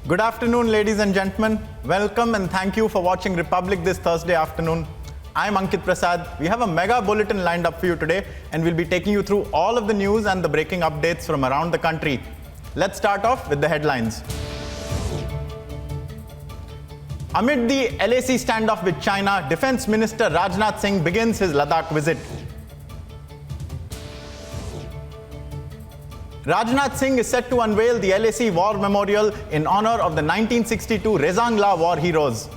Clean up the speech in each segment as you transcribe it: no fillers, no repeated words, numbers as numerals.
Good afternoon, ladies and gentlemen. Welcome and thank you for watching Republic this Thursday afternoon. I'm Ankit Prasad. We have a mega bulletin lined up for you today, and we'll be taking you through all of the news and the breaking updates from around the country. Let's start off with the headlines. Amid the LAC standoff with China, Defense Minister Rajnath Singh begins his Ladakh visit. Rajnath Singh is set to unveil the LAC War Memorial in honor of the 1962 Rezangla War heroes.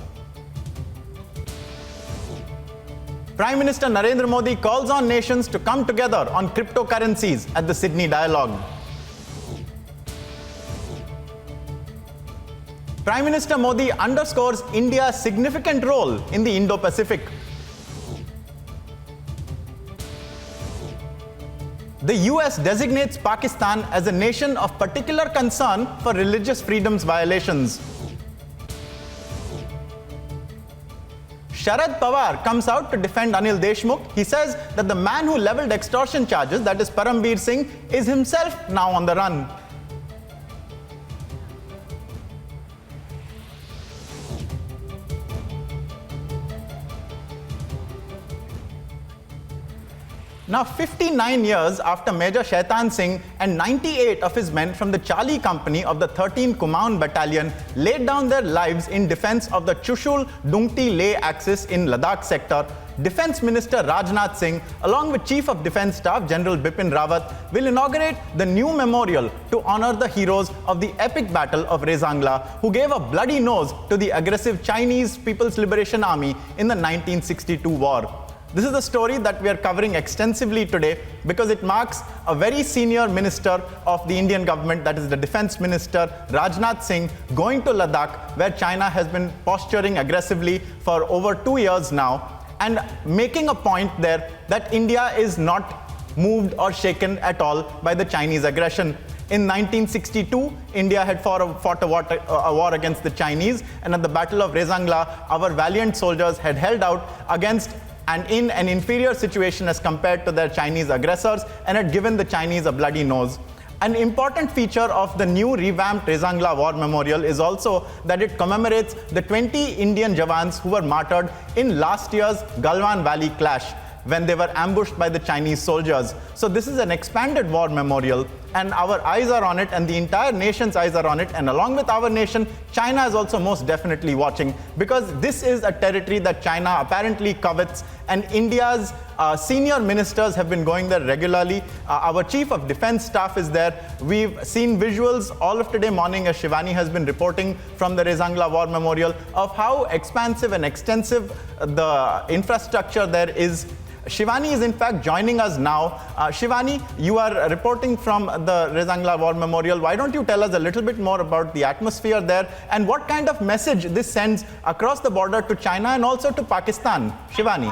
Prime Minister Narendra Modi calls on nations to come together on cryptocurrencies at the Sydney Dialogue. Prime Minister Modi underscores India's significant role in the Indo-Pacific. The US designates Pakistan as a nation of particular concern for religious freedoms violations. Sharad Pawar comes out to defend Anil Deshmukh. He says that the man who leveled extortion charges, that is Parambir Singh, is himself now on the run. Now, 59 years after Major Shaitan Singh and 98 of his men from the Charlie Company of the 13th Kumaon Battalion laid down their lives in defense of the Chushul-Dungti-Leh axis in Ladakh sector, Defense Minister Rajnath Singh, along with Chief of Defense Staff General Bipin Rawat, will inaugurate the new memorial to honor the heroes of the epic battle of Rezangla, who gave a bloody nose to the aggressive Chinese People's Liberation Army in the 1962 war. This is a story that we are covering extensively today because it marks a very senior minister of the Indian government, that is the Defense Minister Rajnath Singh, going to Ladakh, where China has been posturing aggressively for over 2 years now, and making a point there that India is not moved or shaken at all by the Chinese aggression. In 1962, India had fought a war against the Chinese, and at the Battle of Rezangla, our valiant soldiers had held out against and in an inferior situation as compared to their Chinese aggressors, and had given the Chinese a bloody nose. An important feature of the new revamped Rezangla War Memorial is also that it commemorates the 20 Indian Jawans who were martyred in last year's Galwan Valley clash when they were ambushed by the Chinese soldiers. So this is an expanded war memorial, and our eyes are on it, and the entire nation's eyes are on it, and along with our nation, China is also most definitely watching, because this is a territory that China apparently covets, and India's senior ministers have been going there regularly. Our Chief of Defense Staff is there. We've seen visuals all of today morning, as Shivani has been reporting from the Rezangla War Memorial, of how expansive and extensive the infrastructure there is. Shivani is in fact joining us now. Shivani, you are reporting from the Rezangla War Memorial. Why don't you tell us a little bit more about the atmosphere there and what kind of message this sends across the border to China and also to Pakistan? Shivani.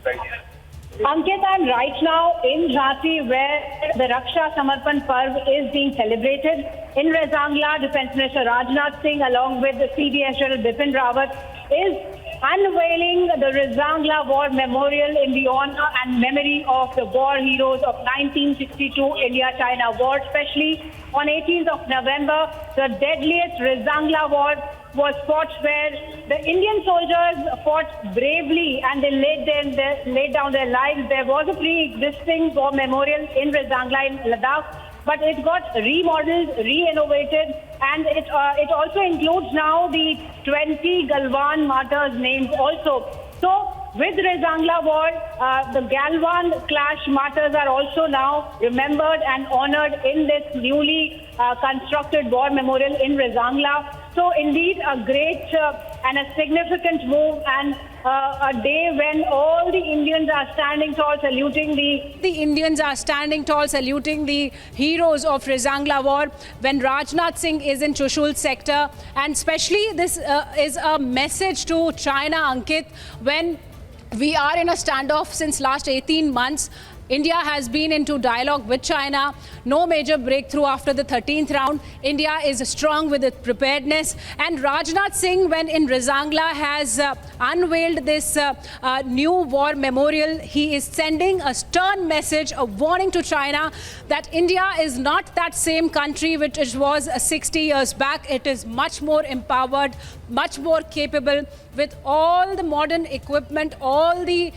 Ankit, I'm right now in Jhansi, where the Raksha Samarpan Parv is being celebrated. In Rezangla, Defense Minister Rajnath Singh, along with the CDS General Bipin Rawat, is unveiling the Rezangla War Memorial in the honor and memory of the war heroes of 1962 India-China War. Especially on 18th of November, the deadliest Rezangla War was fought, where the Indian soldiers fought bravely and they laid down their lives. There was a pre-existing war memorial in Rezangla in Ladakh, but it got remodeled, re-innovated, and it also includes now the 20 Galwan martyrs' names also. So with Rezangla War, the Galwan clash martyrs are also now remembered and honored in this newly constructed war memorial in Rezangla. So indeed a great and a significant move, and a day when all the Indians are standing tall saluting the Indians are standing tall saluting the heroes of Rezangla War when Rajnath Singh is in Chushul sector. And especially this is a message to China, Ankit, when we are in a standoff since last 18 months. India has been into dialogue with China. No major breakthrough after the 13th round. India is strong with its preparedness. And Rajnath Singh, when in Rezangla, has unveiled this new war memorial. He is sending a stern message, a warning to China that India is not that same country which it was 60 years back. It is much more empowered, much more capable, with all the modern equipment, all the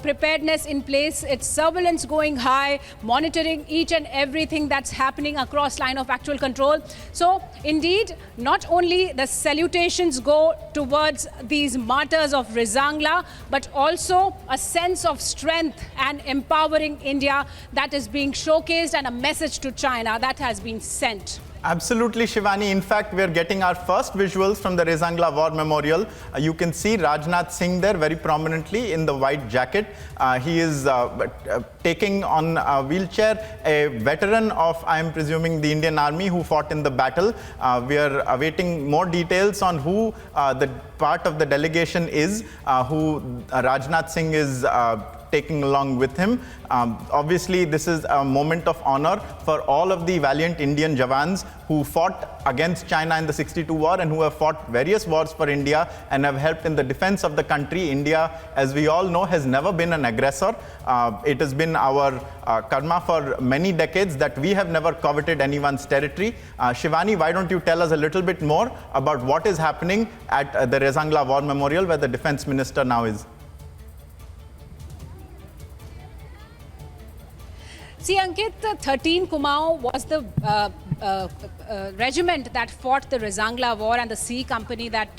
preparedness in place, its surveillance going high, monitoring each and everything that's happening across line of actual control. So indeed, not only the salutations go towards these martyrs of Rezangla, but also a sense of strength and empowering India that is being showcased, and a message to China that has been sent. Absolutely, Shivani. In fact, we are getting our first visuals from the Rezangla War Memorial. You can see Rajnath Singh there very prominently in the white jacket. He is taking on a wheelchair a veteran of, I am presuming, the Indian Army who fought in the battle. We are awaiting more details on who the part of the delegation is, who Rajnath Singh is taking along with him. Obviously, this is a moment of honor for all of the valiant Indian Jawans who fought against China in the 62 war and who have fought various wars for India and have helped in the defense of the country. India, as we all know, has never been an aggressor. It has been our karma for many decades that we have never coveted anyone's territory. Shivani, why don't you tell us a little bit more about what is happening at the Rezangla War Memorial, where the defense minister now is? See, Ankit, 13 Kumaon was the regiment that fought the Rezangla War, and the C Company that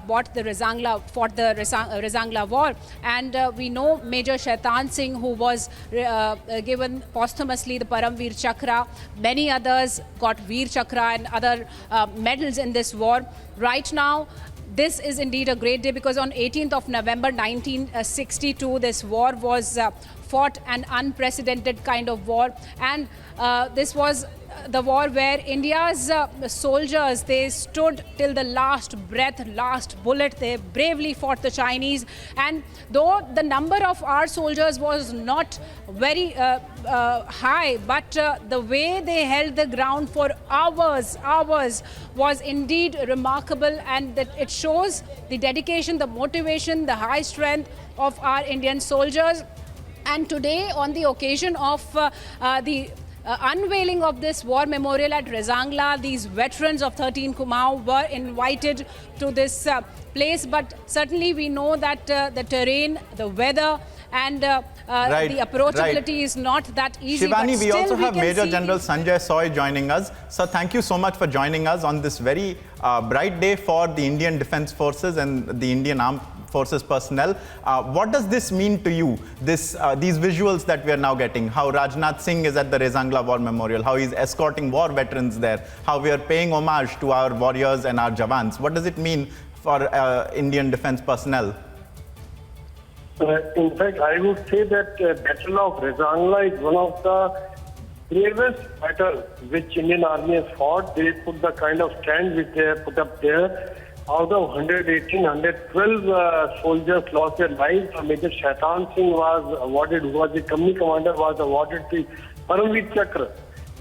fought the Rezangla War. And we know Major Shaitan Singh, who was given posthumously the Paramveer Chakra. Many others got Veer Chakra and other medals in this war. Right now, this is indeed a great day, because on 18th of November 1962, this war was fought, an unprecedented kind of war. And this was the war where India's soldiers, they stood till the last breath, last bullet. They bravely fought the Chinese. And though the number of our soldiers was not very high, but the way they held the ground for hours was indeed remarkable. And that it shows the dedication, the motivation, the high strength of our Indian soldiers. And today, on the occasion of the unveiling of this war memorial at Rezangla, these veterans of 13 Kumaon were invited to this place. But certainly we know that the terrain, the weather, and the approachability is not that easy. Shivani, we also have Major General Sanjay Soy joining us. Sir, thank you so much for joining us on this very bright day for the Indian Defence Forces and the Indian Armed Forces personnel. What does this mean to you, these visuals that we are now getting? How Rajnath Singh is at the Rezangla War Memorial, how he's escorting war veterans there, how we are paying homage to our warriors and our Jawans. What does it mean for Indian defense personnel? In fact, I would say that Battle of Rezangla is one of the bravest battles which Indian Army has fought. They put the kind of stand which they have put up there. Out of 118, 112 soldiers lost their lives. Major Shaitan Singh was awarded, who was the company commander, was awarded the Paramveer Chakra.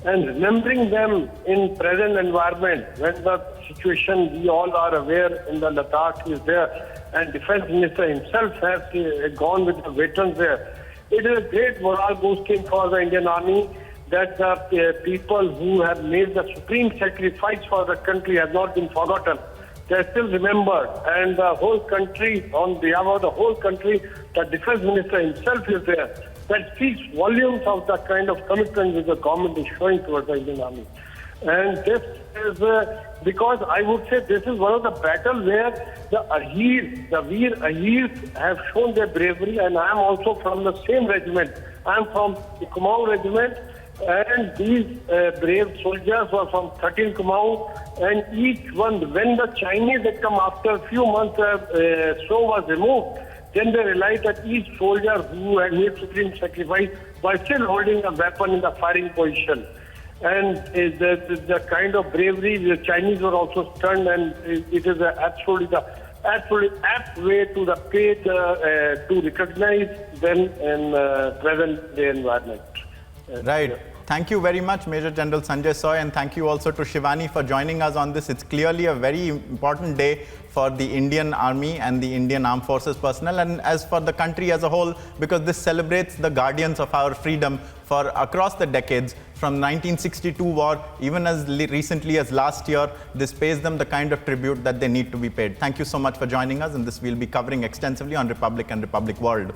And remembering them in present environment, when the situation we all are aware in the Ladakh is there, and Defense Minister himself has gone with the veterans there, it is a great morale boosting for the Indian Army that the people who have made the supreme sacrifice for the country have not been forgotten. They are still remembered, and the whole country, on behalf of the whole country, the Defense Minister himself is there. That speaks volumes of the kind of commitment which the government is showing towards the Indian Army. And this is because I would say this is one of the battles where the Ahirs, the Veer Ahirs have shown their bravery, and I am also from the same regiment. I am from the Kumaon regiment, and these brave soldiers were from 13 Kumaon, and each one, when the Chinese had come after a few months, snow was removed, then they realized that each soldier who had made supreme sacrifice was still holding a weapon in the firing position. And the kind of bravery, the Chinese were also stunned, and it is absolutely the absolutely apt way to the pay to recognize them in present day environment. Right. Thank you very much, Major General Sanjay Soy, and thank you also to Shivani for joining us on this. It's clearly a very important day for the Indian Army and the Indian Armed Forces personnel, and as for the country as a whole, because this celebrates the guardians of our freedom for across the decades, from 1962 war, even as recently as last year. This pays them the kind of tribute that they need to be paid. Thank you so much for joining us, and this we'll be covering extensively on Republic and Republic World.